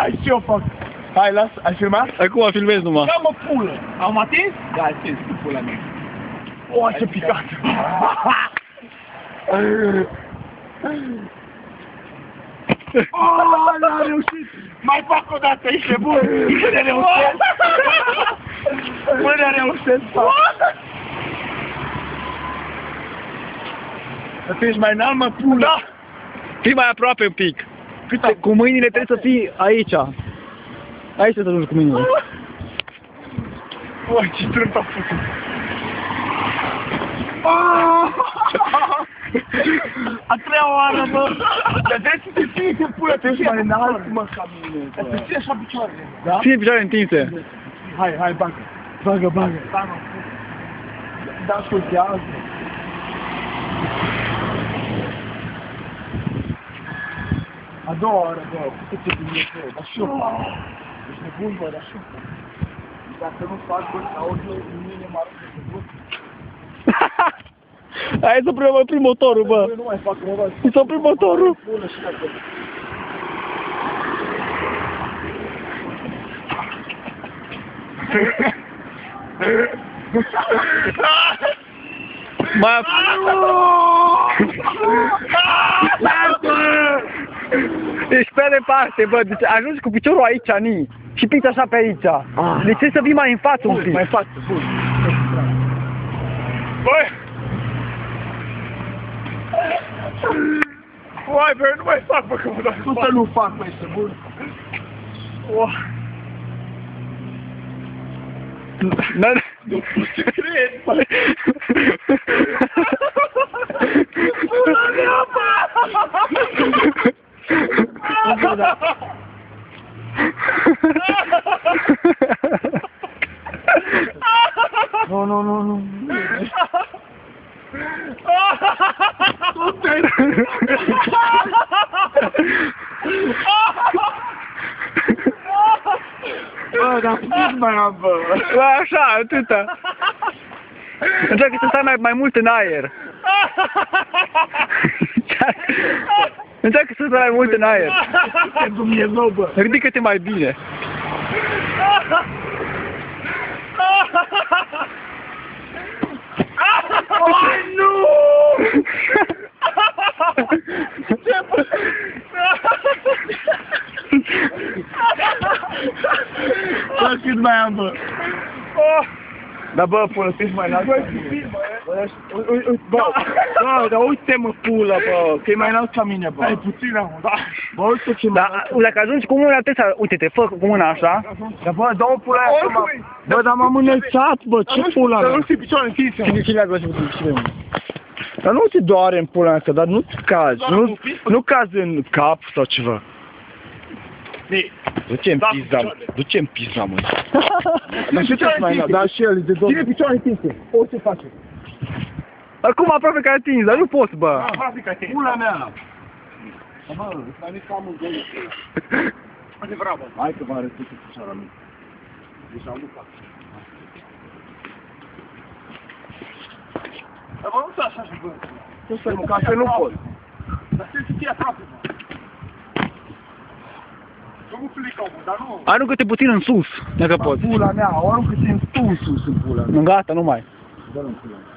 Hai, ce eu fac? Hai, las, ai filmat? Acum filmez numai. Ia mă pulă! Am atins? Da, atins cu pula mea. O, ce picat! Oh, n-a reușit! Mai fac o dată, ești bun! Până reușesc! Până reușesc! Să fii mai înalt, mă, pulă! Da. Fii mai aproape un pic. Cu mâinile trebuie să fii aici. Aici trebuie să ajungi cu mâinile. Oi, ce trânt a făcut! A treia oară, bă! Dar de ce te ții că pula te mai înalt, mă, ca mine? Să ții așa picioarele, da? Ține picioarele întinse. Hai, bagă! Bagă! Da, ascultează! A doua oară, bă, câte ce Dumnezeu, dar și eu fac. Ești nebun, bă, dar și eu fac. Dacă nu fac, bă, să aud eu, în mine mă aruncă de bun. Hai să oprim motorul, bă. Eu nu mai fac, mă, Să oprim motorul. Bună și dacă... Mai... Ești pe departe, bă, deci ajungi cu piciorul aici, Ani. Și pici așa pe aici. Deci trebuie să vii mai în față un pic. Mai față, bun. Băi! Uai, bă, nu mai fac, bă, că mă dau. Nu să nu fac, bă, este bun. Nu te cred, bă. Pula mea, bă! Nu. Bă, dar cât mai am, bă? Bă, așa, atâta. Încearcă să stai mai mult în aer. Încearcă să stai mai mult în aer. Ce Dumnezeu, bă! Ridică-te mai bine. Ai, nu! Bă, cât mai am, bă? Da, bă, până să mai înalt. Bă, dar uite-mă, pulă, bă, că e mai înalt ca mine, bă. Ai puțin, am, da. Bă, uite ce mai înalt. Dacă ajungi cu mâna, trebuie să... Uite-te, fă cu mâna așa. Da, bă, dă-o pula aia că m-am... Bă, dar m-am înălțat, bă, ce pula mea? Dar nu știi picioare întinse. Cine a găsit picioare? Dar nu te doare în pula asta, dar nu-ți cazi. Nu cazi în cap sau ceva. Du-ce-mi pizda, mă. Dar și ce-ți mai înalt? Dar și el, de două. Ține picioare întinse. O, ce face? Acum aproape că ai atins, dar nu poți, bă. Aproape că ai atins. Pula mea. Bă, ăsta nici cam un gălit. Adevărat, bă. Hai că vă arăt cu picioara mea. Deci am luat. Dar bă, nu stai așa și bă. Nu stai, mă, că așa nu pot. Dar trebuie să fii aproape, bă. Nu plică, bă, dar nu. Aruncă-te puțin în sus, dacă poți. Pula mea, aruncă-te în sus în pula mea. Gata, nu mai. Dă-l în pula mea.